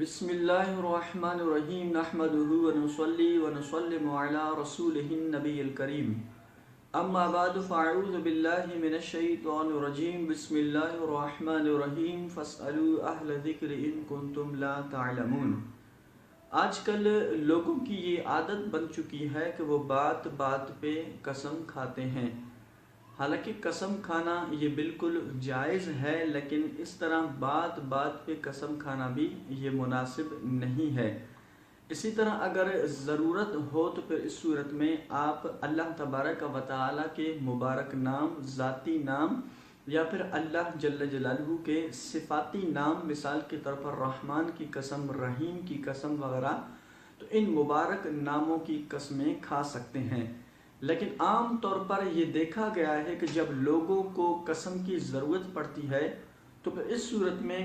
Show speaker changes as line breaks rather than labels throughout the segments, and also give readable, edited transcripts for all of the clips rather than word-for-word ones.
بسم اللہ الرحمن الرحیم نحمدہ ونصلی ونسلم علی رسولہ النبی الکریم اما بعد فاعوذ باللہ من الشیطان الرجیم بسم اللہ الرحمن الرحیم فاسألوا اہل ذکر ان کنتم لا تعلمون۔ آج کل لوگوں کی یہ عادت بن چکی ہے کہ وہ بات بات پہ قسم کھاتے ہیں۔ حالانکہ قسم کھانا یہ بالکل جائز ہے، لیکن اس طرح بات بات پہ قسم کھانا بھی یہ مناسب نہیں ہے۔ اسی طرح اگر ضرورت ہو تو پھر اس صورت میں آپ اللہ تبارک و تعالیٰ کے مبارک نام، ذاتی نام یا پھر اللہ جل جلالہ کے صفاتی نام، مثال کے طور پر رحمان کی قسم، رحیم کی قسم وغیرہ، تو ان مبارک ناموں کی قسمیں کھا سکتے ہیں۔ لیکن عام طور پر یہ دیکھا گیا ہے کہ جب لوگوں کو قسم کی ضرورت پڑتی ہے تو پھر اس صورت میں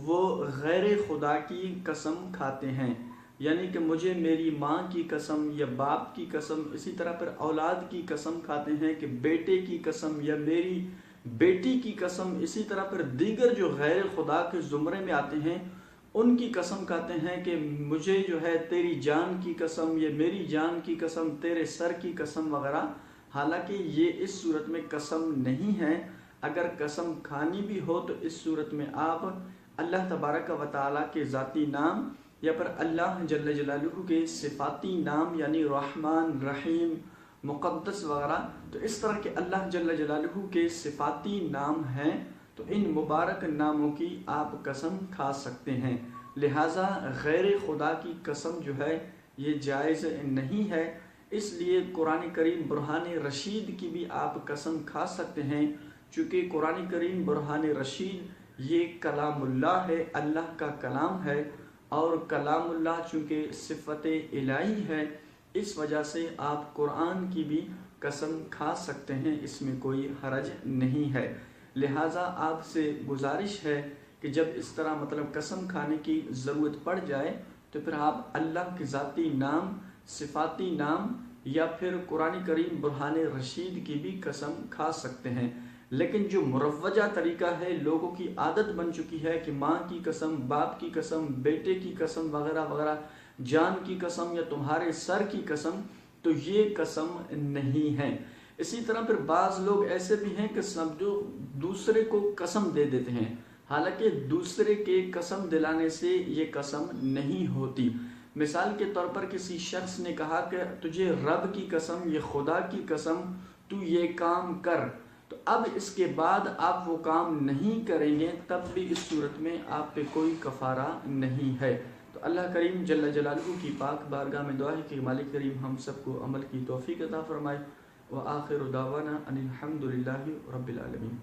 وہ غیر خدا کی قسم کھاتے ہیں، یعنی کہ مجھے میری ماں کی قسم یا باپ کی قسم، اسی طرح پھر اولاد کی قسم کھاتے ہیں کہ بیٹے کی قسم یا میری بیٹی کی قسم، اسی طرح پھر دیگر جو غیر خدا کے زمرے میں آتے ہیں ان کی قسم کھاتے ہیں کہ مجھے جو ہے تیری جان کی قسم یا میری جان کی قسم، تیرے سر کی قسم وغیرہ۔ حالانکہ یہ اس صورت میں قسم نہیں ہے۔ اگر قسم کھانی بھی ہو تو اس صورت میں آپ اللہ تبارک و تعالیٰ کے ذاتی نام یا پھر اللہ جل جلالہ کے صفاتی نام، یعنی رحمان، رحیم، مقدس وغیرہ، تو اس طرح کے اللہ جل جلالہ کے صفاتی نام ہیں، تو ان مبارک ناموں کی آپ قسم کھا سکتے ہیں۔ لہٰذا غیر خدا کی قسم جو ہے یہ جائز نہیں ہے۔ اس لیے قرآن کریم برہان رشید کی بھی آپ قسم کھا سکتے ہیں، چونکہ قرآن کریم برہان رشید یہ کلام اللہ ہے، اللہ کا کلام ہے، اور کلام اللہ چونکہ صفت الہی ہے، اس وجہ سے آپ قرآن کی بھی قسم کھا سکتے ہیں، اس میں کوئی حرج نہیں ہے۔ لہٰذا آپ سے گزارش ہے کہ جب اس طرح قسم کھانے کی ضرورت پڑ جائے تو پھر آپ اللہ کے ذاتی نام، صفاتی نام یا پھر قرآن کریم برہان رشید کی بھی قسم کھا سکتے ہیں۔ لیکن جو مروجہ طریقہ ہے، لوگوں کی عادت بن چکی ہے کہ ماں کی قسم، باپ کی قسم، بیٹے کی قسم وغیرہ وغیرہ، جان کی قسم یا تمہارے سر کی قسم، تو یہ قسم نہیں ہے۔ اسی طرح پھر بعض لوگ ایسے بھی ہیں کہ سمجھو دوسرے کو قسم دے دیتے ہیں، حالانکہ دوسرے کے قسم دلانے سے یہ قسم نہیں ہوتی۔ مثال کے طور پر کسی شخص نے کہا کہ تجھے رب کی قسم یا خدا کی قسم تو یہ کام کر، تو اب اس کے بعد آپ وہ کام نہیں کریں گے، تب بھی اس صورت میں آپ پہ کوئی کفارہ نہیں ہے۔ تو اللہ کریم جل جلالہ کی پاک بارگاہ میں دعا ہے کہ مالک کریم ہم سب کو عمل کی توفیق عطا فرمائے۔ وآخر دعوانا ان الحمد للہ رب العالمین۔